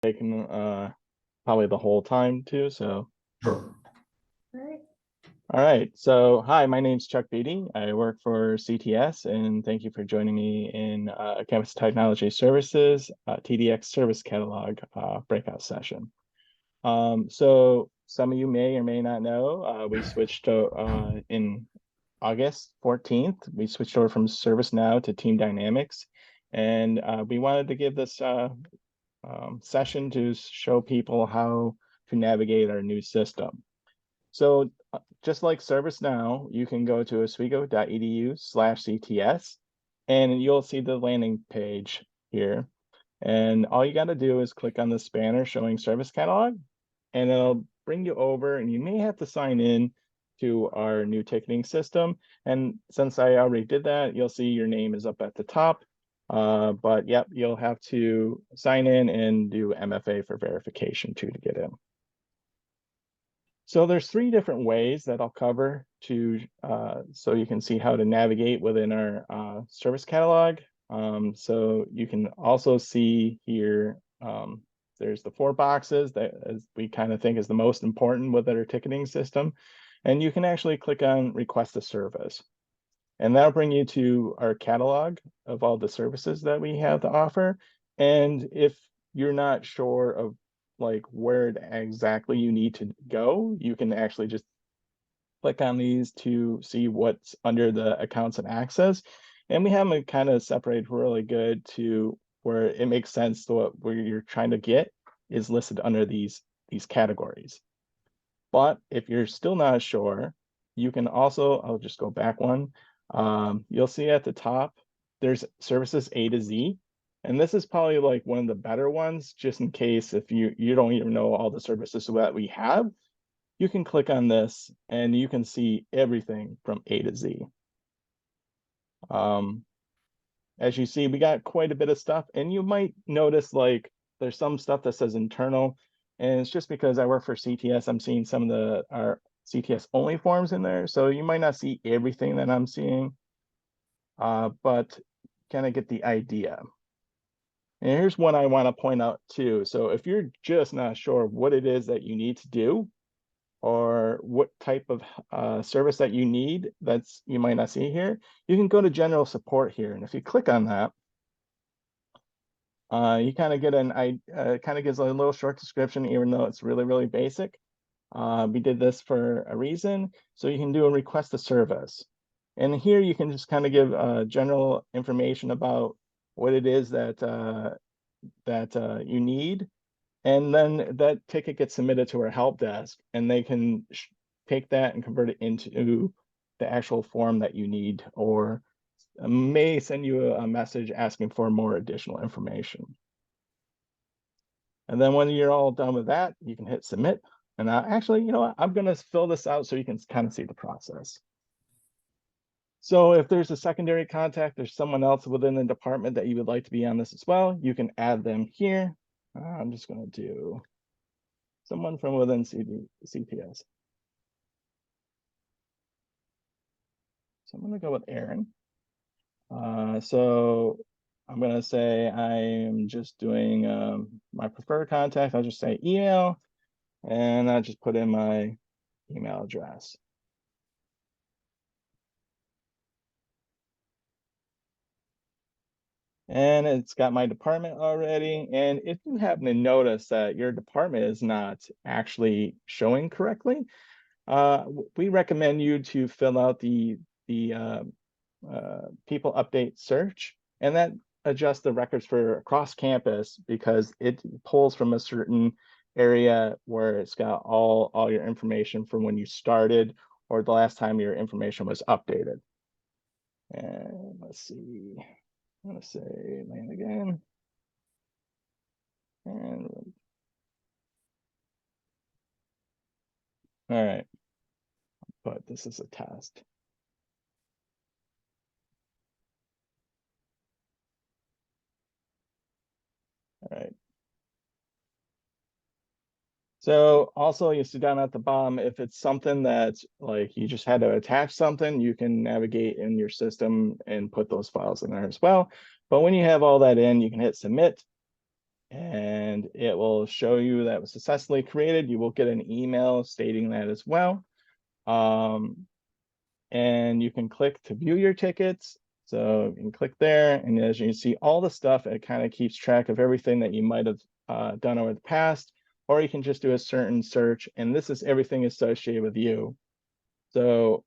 taking probably the whole time too. So, Sure. all right. So, hi, my name's Chuck Beedy. I work for CTS, and thank you for joining me in Campus Technology Services TDX Service Catalog breakout session. So, some of you may or may not know, we switched to in August 14th. We switched over from ServiceNow to Team Dynamics, and we wanted to give this session to show people how to navigate our new system. So just like ServiceNow, you can go to oswego.edu/CTS and you'll see the landing page here. And all you got to do is click on this banner showing Service Catalog, and it'll bring you over, and you may have to sign in to our new ticketing system. And since I already did that, you'll see your name is up at the top. But yep, you'll have to sign in and do MFA for verification too to get in. So there's 3 different ways that I'll cover to so you can see how to navigate within our service catalog. So you can also see here, there's the 4 boxes that we kind of think is the most important with our ticketing system. And you can actually click on request a service. And that'll bring you to our catalog of all the services that we have to offer. And if you're not sure of like where exactly you need to go, you can actually just click on these to see what's under the accounts and access. And we have them kind of separated really good to where it makes sense to what where you're trying to get is listed under these categories. But if you're still not sure, you can also, I'll just go back one. You'll see at the top, there's services A to Z. And this is probably like one of the better ones, just in case if you don't even know all the services that we have, you can click on this and you can see everything from A to Z. As you see, we got quite a bit of stuff, and you might notice like there's some stuff that says internal, and it's just because I work for CTS, I'm seeing some of our CTS only forms in there. So you might not see everything that I'm seeing, but kind of get the idea. And here's one I want to point out too. So if you're just not sure what it is that you need to do, or what type of service that you need that's you might not see here, you can go to general support here. And if you click on that, you kind of get kind of gives a little short description, even though it's really, really basic. We did this for a reason. So you can do a request a service. And here you can just kind of give general information about what it is that you need. And then that ticket gets submitted to our help desk, and they can take that and convert it into the actual form that you need, or may send you a message asking for more additional information. And then when you're all done with that, you can hit submit. And actually, you know what? I'm going to fill this out so you can kind of see the process. So if there's a secondary contact, there's someone else within the department that you would like to be on this as well, you can add them here. I'm just going to do someone from within CTS. So I'm going to go with Aaron. So I'm going to say I'm just doing my preferred contact. I'll just say email, and I'll just put in my email address. And it's got my department already. And if you happen to notice that your department is not actually showing correctly, we recommend you to fill out the people update search, and that adjusts the records for across campus because it pulls from a certain area where it's got all your information from when you started or the last time your information was updated. And let's see, I'm gonna say land again. And all right, but this is a test. All right. So also you see down at the bottom, if it's something that's like you just had to attach something, you can navigate in your system and put those files in there as well. But when you have all that in, you can hit submit. and it will show you that it was successfully created. You will get an email stating that as well. And you can click to view your tickets. So you can click there, and as you can see all the stuff, it kind of keeps track of everything that you might have done over the past, or you can just do a certain search, and this is everything associated with you. So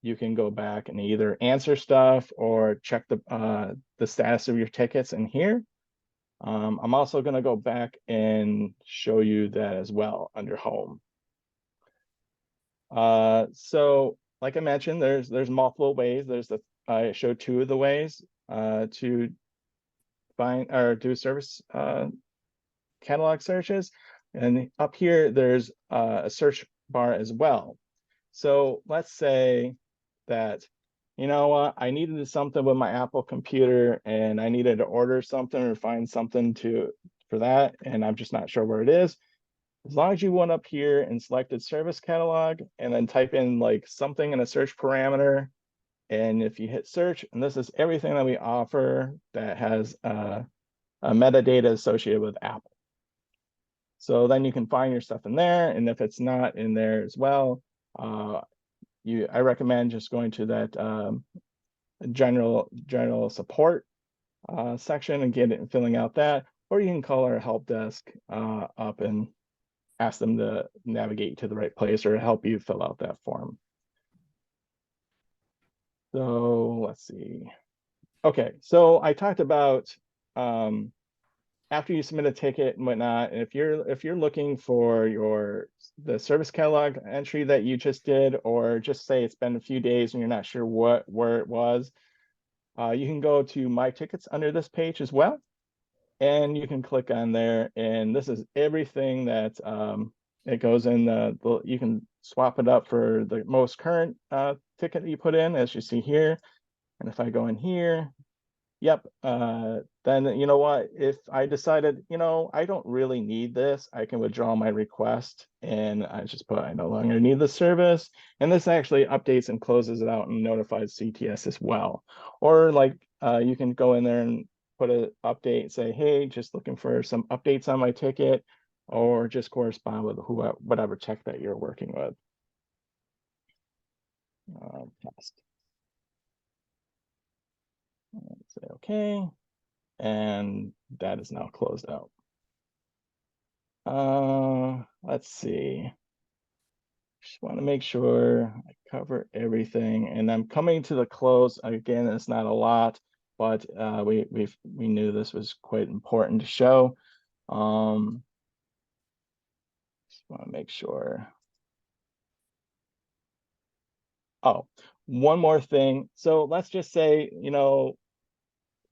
you can go back and either answer stuff or check the status of your tickets in here. I'm also going to go back and show you that as well under home. So like I mentioned, there's multiple ways. I showed 2 of the ways to find or do service catalog searches, and up here there's a search bar as well. So let's say that, you know what, I needed something with my Apple computer and I needed to order something or find something for that, and I'm just not sure where it is. As long as you went up here and selected service catalog and then type in like something in a search parameter, and if you hit search, and this is everything that we offer that has a metadata associated with Apple. So then you can find your stuff in there, and if it's not in there as well, I recommend just going to that general support section and filling out that, or you can call our help desk up and ask them to navigate to the right place or help you fill out that form. So let's see. Okay, so I talked about after you submit a ticket and whatnot, and if you're looking for the service catalog entry that you just did, or just say it's been a few days and you're not sure where it was, you can go to My Tickets under this page as well, and you can click on there, and this is everything that it goes in. You can swap it up for the most current ticket that you put in, as you see here. And if I go in here, yep, then you know what, if I decided, you know, I don't really need this, I can withdraw my request, and I just put I no longer need the service, and this actually updates and closes it out and notifies CTS as well. Or like you can go in there and put an update and say, hey, just looking for some updates on my ticket, or just correspond with whatever tech that you're working with. Test. Say okay, and that is now closed out. Let's see. Just want to make sure I cover everything, and I'm coming to the close. Again, it's not a lot, but we knew this was quite important to show. Just want to make sure. Oh, one more thing. So let's just say, you know,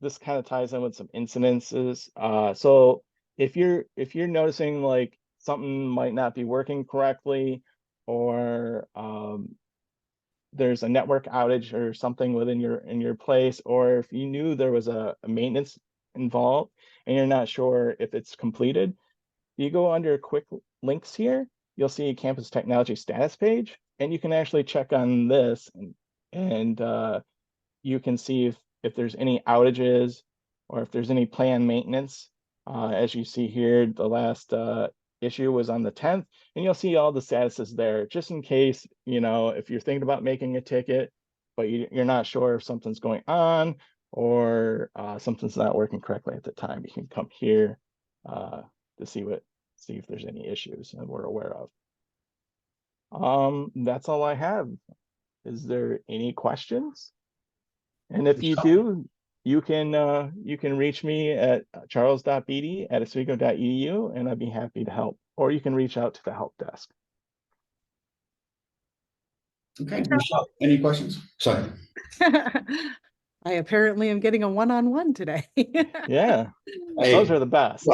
this kind of ties in with some incidences. So if you're noticing like something might not be working correctly, or there's a network outage or something within your place, or if you knew there was a maintenance involved and you're not sure if it's completed, you go under quick links here, you'll see a campus technology status page, and you can actually check on this, and you can see if there's any outages or if there's any planned maintenance. As you see here, the last issue was on the 10th, and you'll see all the statuses there, just in case, you know, if you're thinking about making a ticket, but you're not sure if something's going on, or something's not working correctly at the time. You can come here to see if there's any issues that we're aware of. That's all I have. Is there any questions? And if you do, you can reach me at charles.beedy@oswego.edu, and I'd be happy to help. Or you can reach out to the help desk. Okay, Michelle, any questions? Sorry. I apparently am getting a one-on-one today. Yeah, those are the best.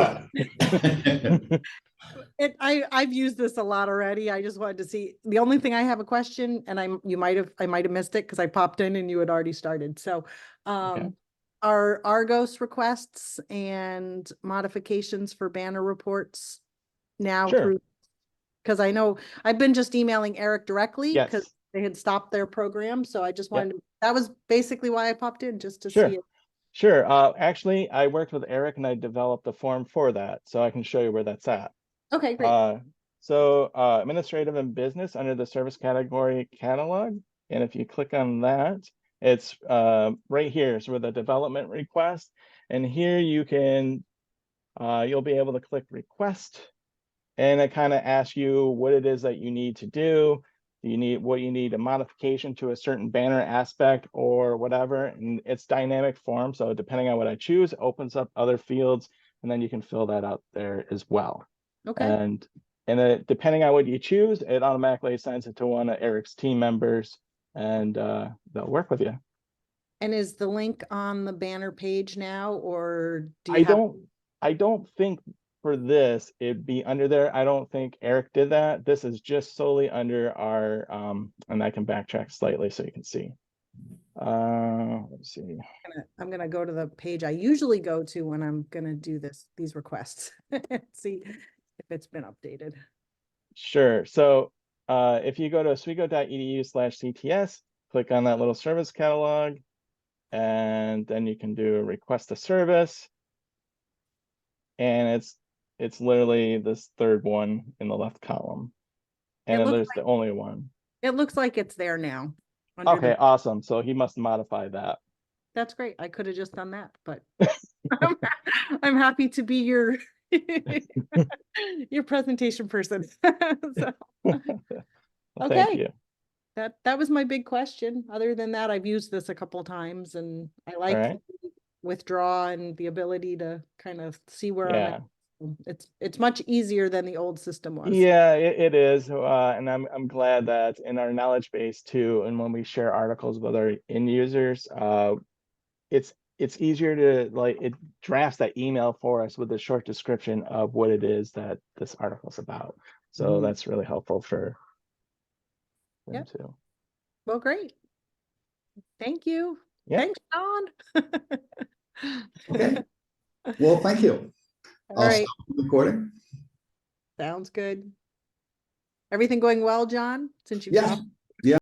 I've used this a lot already. I just wanted to see. The only thing I have a question, and I might have missed it because I popped in and you had already started. So, Okay. are Argos requests and modifications for banner reports now Sure. through? Because I know I've been just emailing Eric directly because Yes. they had stopped their program. So I just wanted to, that was basically why I popped in, just to Sure. see it. Sure. Actually, I worked with Eric and I developed a form for that, so I can show you where that's at. Okay, great. Administrative and business under the service category catalog. And if you click on that, it's right here. So with the development request. And here you can, you'll be able to click request. And it kind of asks you what it is that you need to do. You need a modification to a certain banner aspect or whatever. And it's dynamic form. So depending on what I choose, it opens up other fields, and then you can fill that out there as well. Okay. And then depending on what you choose, it automatically assigns it to one of Eric's team members, and they'll work with you. And is the link on the banner page now, or do you I have? I don't think for this it'd be under there. I don't think Eric did that. This is just solely under our and I can backtrack slightly so you can see. Let's see. I'm gonna go to the page I usually go to when I'm gonna do these requests. See if it's been updated. Sure. So if you go to oswego.edu/CTS, click on that little service catalog, and then you can do a request a service. And it's literally this third one in the left column. And then there's the only one. It looks like it's there now. under Okay, the- awesome. So he must modify that. That's great. I could have just done that, but I'm happy to be your your presentation person. So, Well, thank okay. you. That was my big question. Other than that, I've used this a couple times and I like right. the withdraw and the ability to kind of see where I'm Yeah. at. It's much easier than the old system was. Yeah, it is. And I'm glad that in our knowledge base too, and when we share articles with our end users, it's easier to, like, it drafts that email for us with a short description of what it is that this article is about. So that's really helpful for them Yep. too. Well, great. Thank you. Yeah. Thanks, John. Okay. Well, thank you. All right. Stop the recording. Sounds good. Everything going well, John? Since you've Yes,